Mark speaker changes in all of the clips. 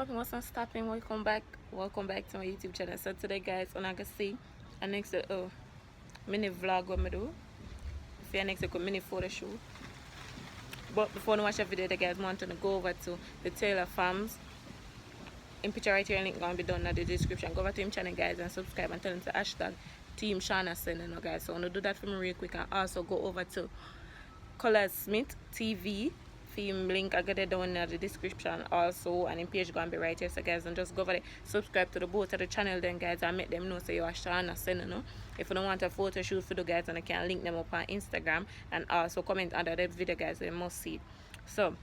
Speaker 1: popping? What's not stopping? Welcome back to my YouTube channel. So today guys, I'm gonna see a next mini vlog what I do. See a next mini photo shoot. But before I watch the video, the guys want to go over to the Taylor Farms. In picture right here, link gonna be down in the description. Go over to him channel guys and subscribe and tell him to hashtag Team Shawna send, guys. So I'm gonna do that for me real quick, and also go over to Colors Smith TV. Film link I got it down in the description also, and in page gonna be right here. So guys, and just go over there, subscribe to the both of the channel then guys, and make them know say you are Shawna send, if you don't want a photo shoot for the guys, and I can link them up on Instagram, and also comment under that video guys, so you must see. So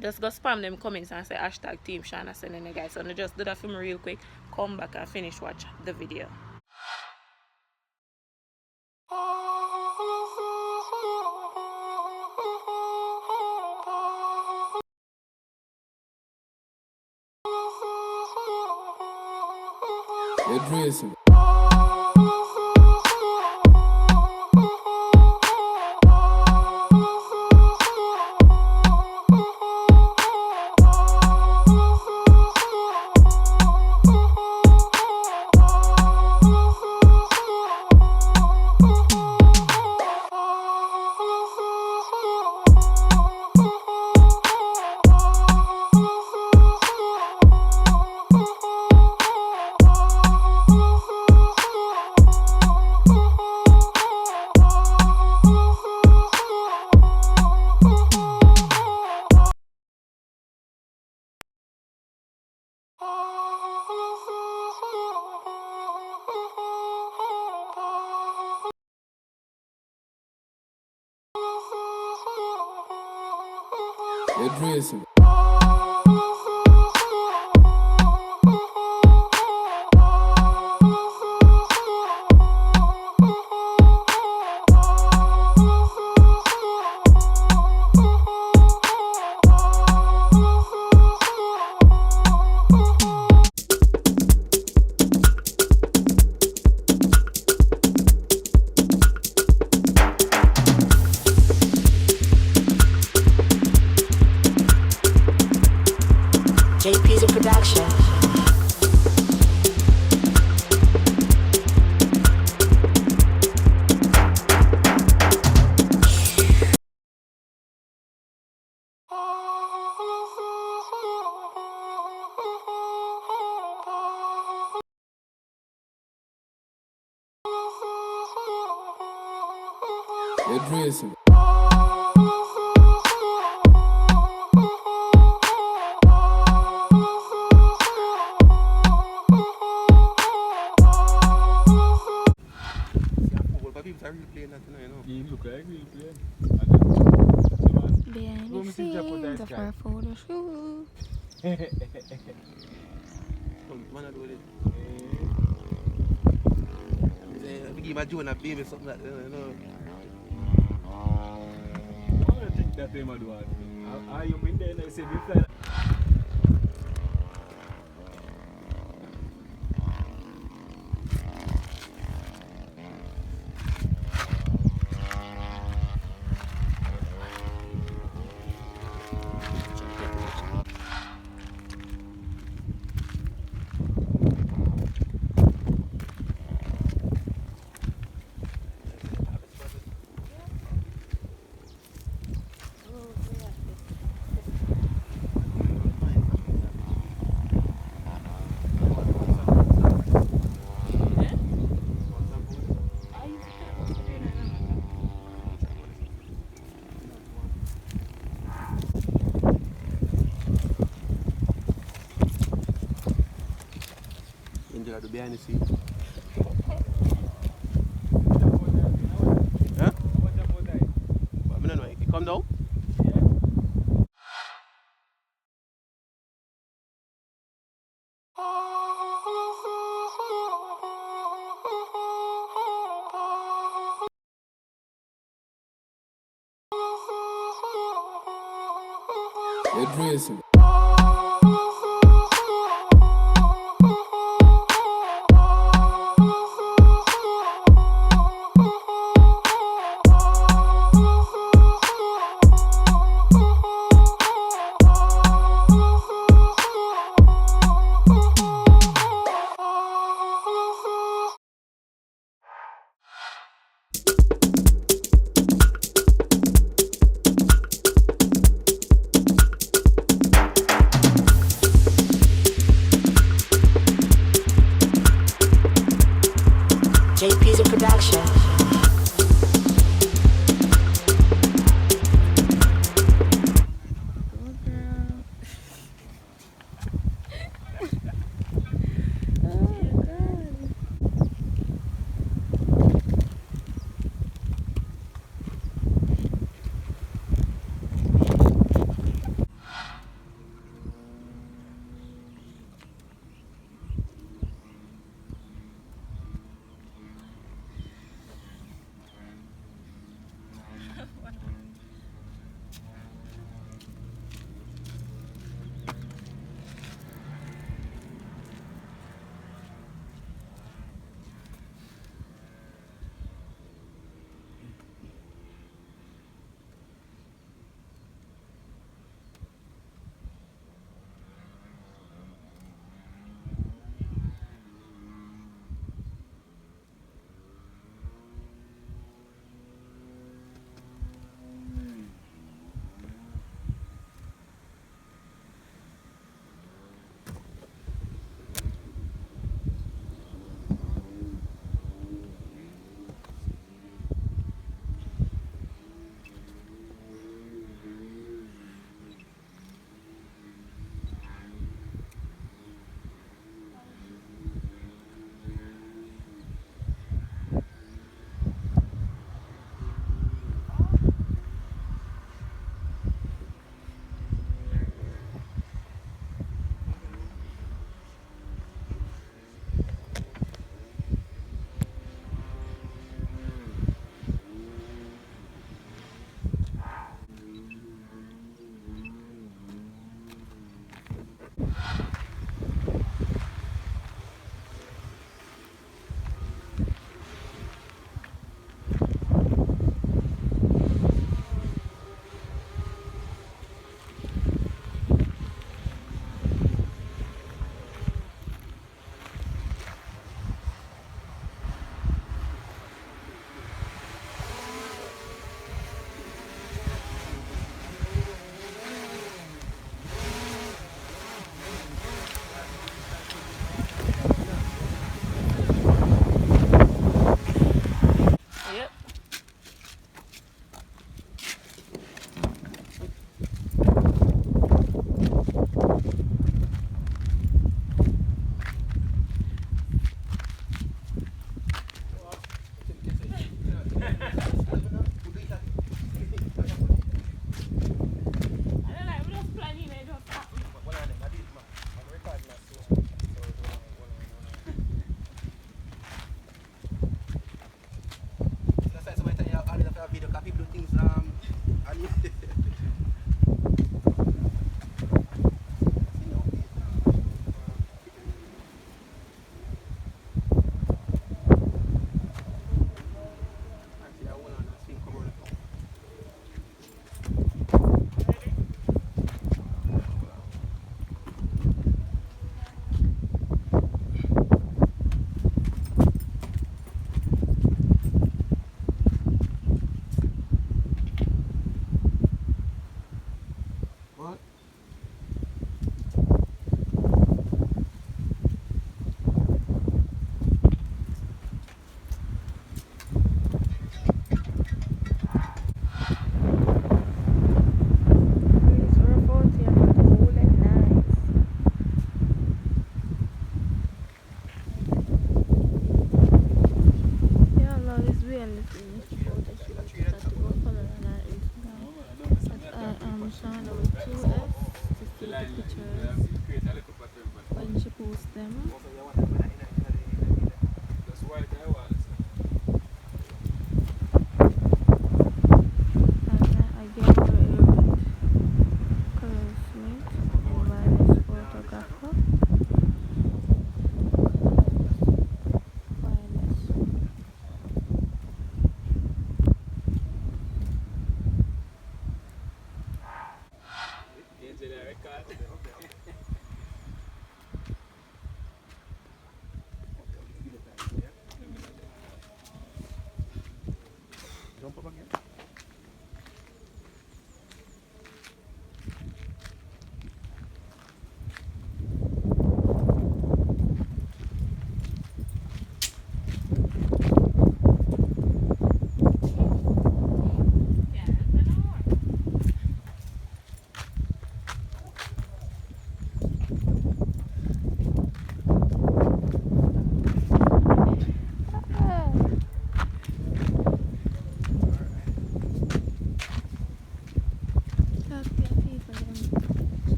Speaker 1: just go spam them comments and say hashtag Team Shawna send, guys. So just do that for me real quick, come back and finish watch the video.
Speaker 2: It's racing. It's racing.
Speaker 3: JP's a production.
Speaker 2: It's racing.
Speaker 4: You look like real player.
Speaker 1: Behind the scenes of our photo shoot.
Speaker 5: I give my Jonah baby something like that,
Speaker 4: I don't think that they might do it. Are you in there and I say this?
Speaker 5: Angela do behind the scene. Huh? But I don't know, you come down?
Speaker 2: It's racing.
Speaker 3: JP's a production.
Speaker 1: Yep.
Speaker 5: Video copy do things what?
Speaker 1: Shawna with 2S to see the pictures when she posts them. And again we're with Color Smith, the wireless photographer.
Speaker 5: Jump up again.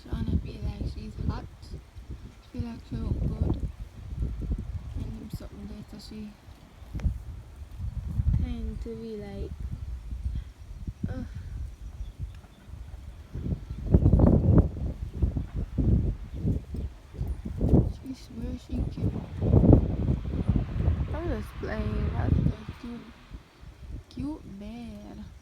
Speaker 3: Shawna feel like she's hot. Feel like she look good. And him something there so she tend to be like she swears she cute. I'm just playing. That's just cute. Cute bad.